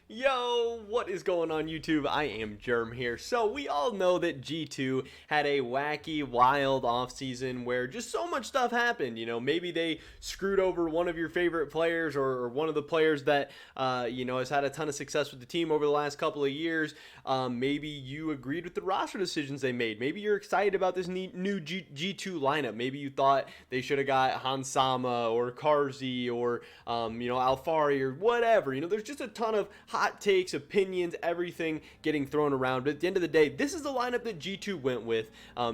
Yo, what is going on YouTube? I am Germ here. So we all know that G2 had a wacky, wild offseason where just so much stuff happened. Maybe they screwed over one of your favorite players or one of the players that, has had a ton of success with the team over the last couple of years. Maybe you agreed with the roster decisions they made. Maybe you're excited about this new G2 lineup. Maybe you thought they should have got Hansama or Karzi or, Alfari or whatever. There's just a ton of hot takes, opinions, everything getting thrown around. But at the end of the day, this is the lineup that G2 went with.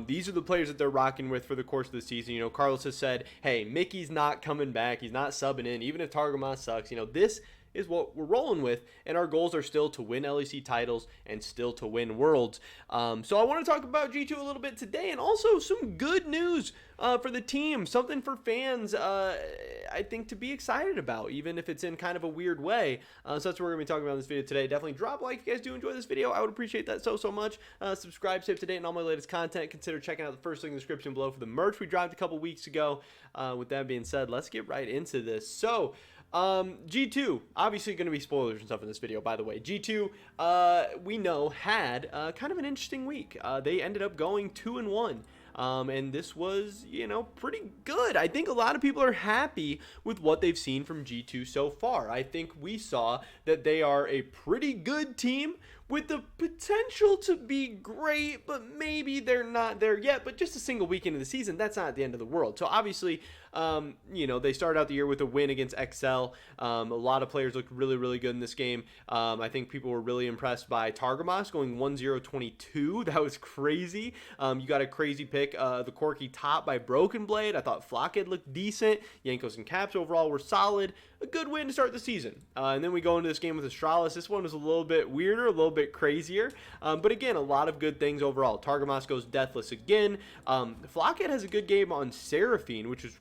These are the players that they're rocking with for the course of the season. Carlos has said, hey, Mickey's not coming back. He's not subbing in, even if Targamas sucks. This is what we're rolling with, and our goals are still to win LEC titles and still to win Worlds. So I want to talk about G2 a little bit today, and also some good news for the team, something for fans I think to be excited about, even if it's in kind of a weird way. So that's what we're going to be talking about in this video today. Definitely drop a like if you guys do enjoy this video. I would appreciate that so much. Subscribe, stay up to date on all my latest content. Consider checking out the first link in the description below for the merch we dropped a couple weeks ago. With that being said, let's get right into this. So G2, obviously going to be spoilers and stuff in this video, by the way. G2, we know, had kind of an interesting week. They ended up going 2-1. And this was, pretty good. I think a lot of people are happy with what they've seen from G2 so far. I think we saw that they are a pretty good team with the potential to be great, but maybe they're not there yet. But just a single weekend of the season, that's not the end of the world. So obviously, they started out the year with a win against XL. A lot of players looked really good in this game. I think people were really impressed by Targamas going 1-0-22. That was crazy. You got a crazy pick, the Corki top by Broken Blade. I thought Flockhead looked decent. Jankos and Caps overall were solid. A good win to start the season. And then we go into this game with Astralis. This one was a little bit weirder, a little bit crazier. But again, a lot of good things overall. Targamas goes deathless again. Flockhead has a good game on Seraphine, which is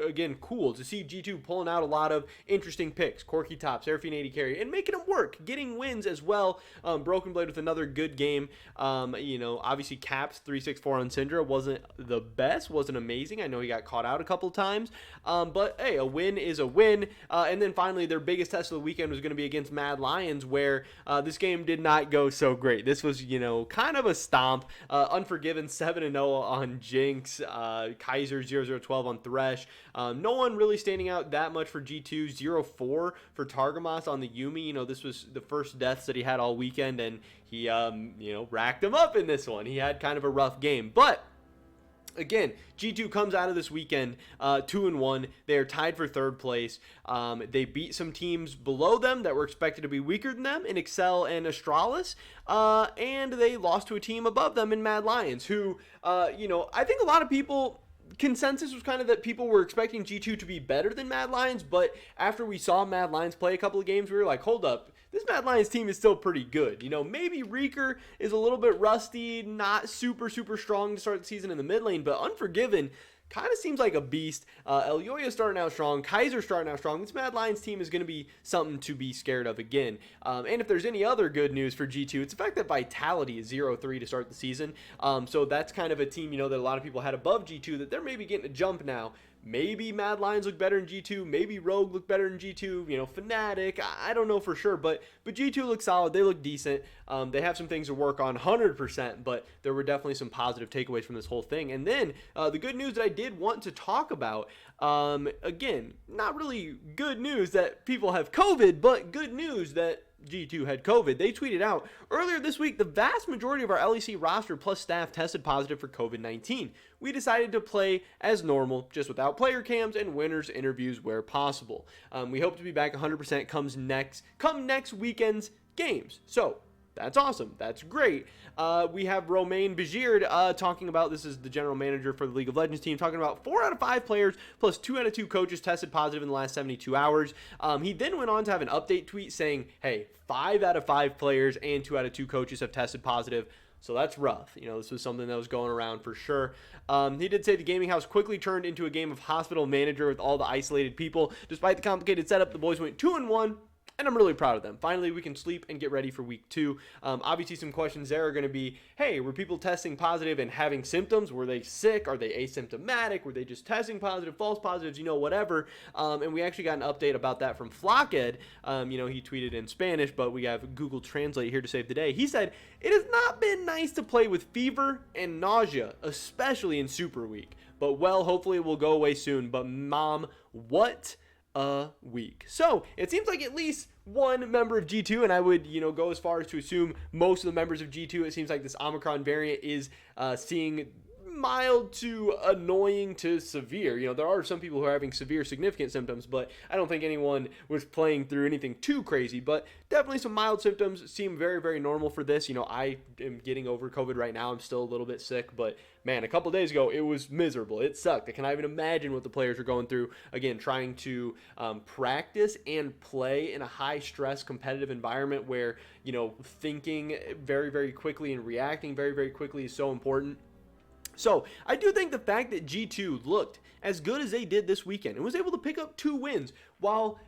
again, cool to see G2 pulling out a lot of interesting picks. Corki top, Seraphine 80 carry, and making them work, getting wins as well. Broken Blade with another good game. Obviously Caps 364 on Syndra wasn't the best, wasn't amazing. I know he got caught out a couple times, but hey, a win is a win. And then finally, their biggest test of the weekend was going to be against Mad Lions, where this game did not go so great. This was, kind of a stomp. Unforgiven 7-0 on Jinx, Kaiser 0-0-12 on Thresh. No one really standing out that much for G2. 0-4 for Targamas on the Yuumi. This was the first deaths that he had all weekend, and he, racked them up in this one. He had kind of a rough game, but again, G2 comes out of this weekend 2-1. They are tied for third place. They beat some teams below them that were expected to be weaker than them in Excel and Astralis. And they lost to a team above them in Mad Lions, who, I think a lot of people, consensus was kind of that people were expecting G2 to be better than Mad Lions, but after we saw Mad Lions play a couple of games, we were like, hold up, this Mad Lions team is still pretty good. Maybe Reeker is a little bit rusty, not super strong to start the season in the mid lane, but Unforgiven kind of seems like a beast. Elyoya starting out strong. Kaiser starting out strong. This Mad Lions team is going to be something to be scared of again. And if there's any other good news for G2, it's the fact that Vitality is 0-3 to start the season. So that's kind of a team, that a lot of people had above G2 that they're maybe getting a jump now. Maybe Mad Lions look better in G2. Maybe Rogue look better in G2. Fnatic. I don't know for sure, but G2 looks solid. They look decent. They have some things to work on 100%, but there were definitely some positive takeaways from this whole thing. And then the good news that I did want to talk about, again, not really good news that people have COVID, but good news that G2 had COVID. They tweeted out earlier this week, the vast majority of our LEC roster plus staff tested positive for COVID-19. We decided to play as normal, just without player cams and winners interviews where possible. We hope to be back 100% come next weekend's games. So that's awesome. That's great. We have Romain Bajir talking about, this is the general manager for the League of Legends team, talking about 4 out of 5 players plus 2 out of 2 coaches tested positive in the last 72 hours. He then went on to have an update tweet saying, hey, 5 out of 5 players and 2 out of 2 coaches have tested positive. So that's rough. This was something that was going around for sure. He did say the gaming house quickly turned into a game of hospital manager with all the isolated people. Despite the complicated setup, the boys went 2-1. and I'm really proud of them. Finally, we can sleep and get ready for week 2. Obviously, some questions there are going to be, hey, were people testing positive and having symptoms? Were they sick? Are they asymptomatic? Were they just testing positive, false positives, whatever? And we actually got an update about that from Flocked. He tweeted in Spanish, but we have Google Translate here to save the day. He said, it has not been nice to play with fever and nausea, especially in Super Week. But, well, hopefully it will go away soon. But, Mom, what a week. So it seems like at least one member of G2, and I would go as far as to assume most of the members of G2, it seems like this Omicron variant is seeing mild to annoying to severe. There are some people who are having severe significant symptoms, but I don't think anyone was playing through anything too crazy. But definitely some mild symptoms seem very, very normal for this. I am getting over COVID right now. I'm still a little bit sick, but man, a couple days ago, it was miserable. It sucked. I cannot even imagine what the players are going through. Again, trying to practice and play in a high-stress competitive environment where, thinking very, very quickly and reacting very, very quickly is so important. So I do think the fact that G2 looked as good as they did this weekend and was able to pick up 2 wins while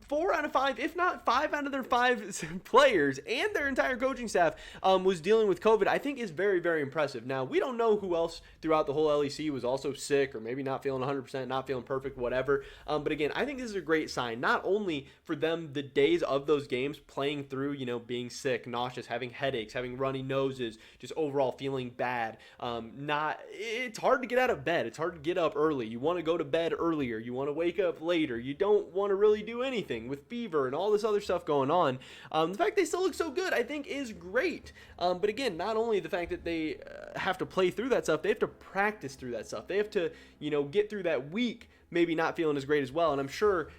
4 out of 5, if not 5 out of their 5 players and their entire coaching staff was dealing with COVID, I think is very, very impressive. Now, we don't know who else throughout the whole LEC was also sick or maybe not feeling 100%, not feeling perfect, whatever. But again, I think this is a great sign, not only for them the days of those games playing through, being sick, nauseous, having headaches, having runny noses, just overall feeling bad. It's hard to get out of bed. It's hard to get up early. You want to go to bed earlier. You want to wake up later. You don't want to really do anything with fever and all this other stuff going on. The fact they still look so good, I think, is great. But again, not only the fact that they have to play through that stuff, they have to practice through that stuff. They have to, get through that week maybe not feeling as great as well. And I'm sure,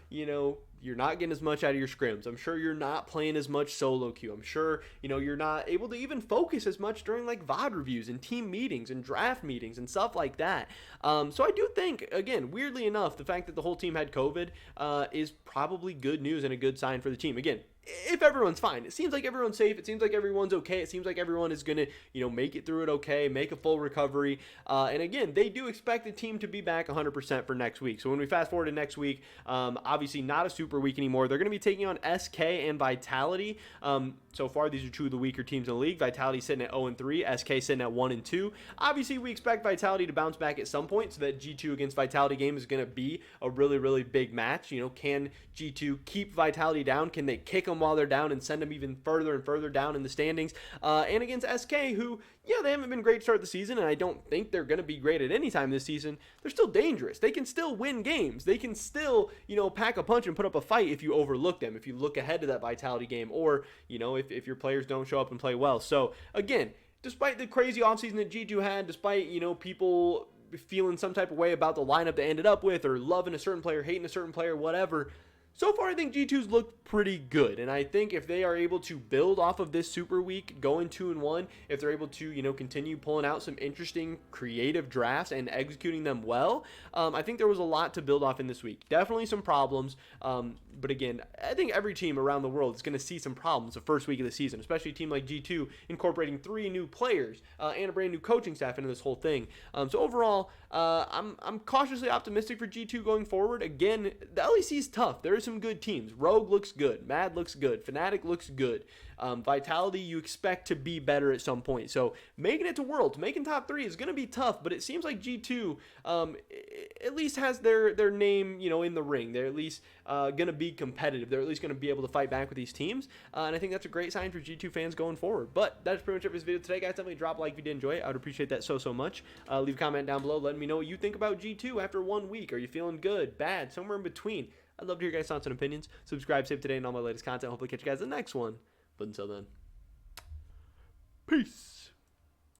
you're not getting as much out of your scrims. I'm sure you're not playing as much solo queue. I'm sure, you're not able to even focus as much during like VOD reviews and team meetings and draft meetings and stuff like that. So I do think, again, weirdly enough, the fact that the whole team had COVID is probably good news and a good sign for the team. Again, if everyone's fine. It seems like everyone's safe. It seems like everyone's okay. It seems like everyone is going to, make it through it okay, make a full recovery. And again, they do expect the team to be back 100% for next week. So when we fast forward to next week, obviously not a super week anymore. They're going to be taking on SK and Vitality. So far, these are 2 of the weaker teams in the league. Vitality sitting at 0-3, SK sitting at 1-2. Obviously, we expect Vitality to bounce back at some point, so that G2 against Vitality game is going to be a really, really big match. Can G2 keep Vitality down? Can they kick them while they're down and send them even further and further down in the standings? And against SK, who, they haven't been great to start the season, and I don't think they're going to be great at any time this season. They're still dangerous. They can still win games. They can still, pack a punch and put up a fight if you overlook them, if you look ahead to that Vitality game, or, if your players don't show up and play well. So, again, despite the crazy offseason that G2 had, despite, people feeling some type of way about the lineup they ended up with, or loving a certain player, hating a certain player, whatever, so far, I think G2's looked pretty good, and I think if they are able to build off of this super week, going 2-1, if they're able to, continue pulling out some interesting, creative drafts and executing them well, I think there was a lot to build off in this week. Definitely some problems, but again, I think every team around the world is going to see some problems the first week of the season, especially a team like G2 incorporating 3 new players and a brand new coaching staff into this whole thing. So overall, I'm cautiously optimistic for G2 going forward. Again, the LEC is tough. There are some good teams. Rogue looks good. Mad looks good. Fnatic looks good. Vitality, you expect to be better at some point. So making it to Worlds, making top 3 is going to be tough, but it seems like G2 at least has their name, in the ring. They're at least going to be competitive. They're at least going to be able to fight back with these teams. And I think that's a great sign for G2 fans going forward. But that's pretty much it for this video today, guys. Definitely drop a like if you did enjoy it. I would appreciate that so much. Leave a comment down below letting me know what you think about G2 after 1 week. Are you feeling good, bad, somewhere in between? I'd love to hear your guys' thoughts and opinions. Subscribe, save today, and all my latest content. Hopefully catch you guys in the next one. But until then, peace.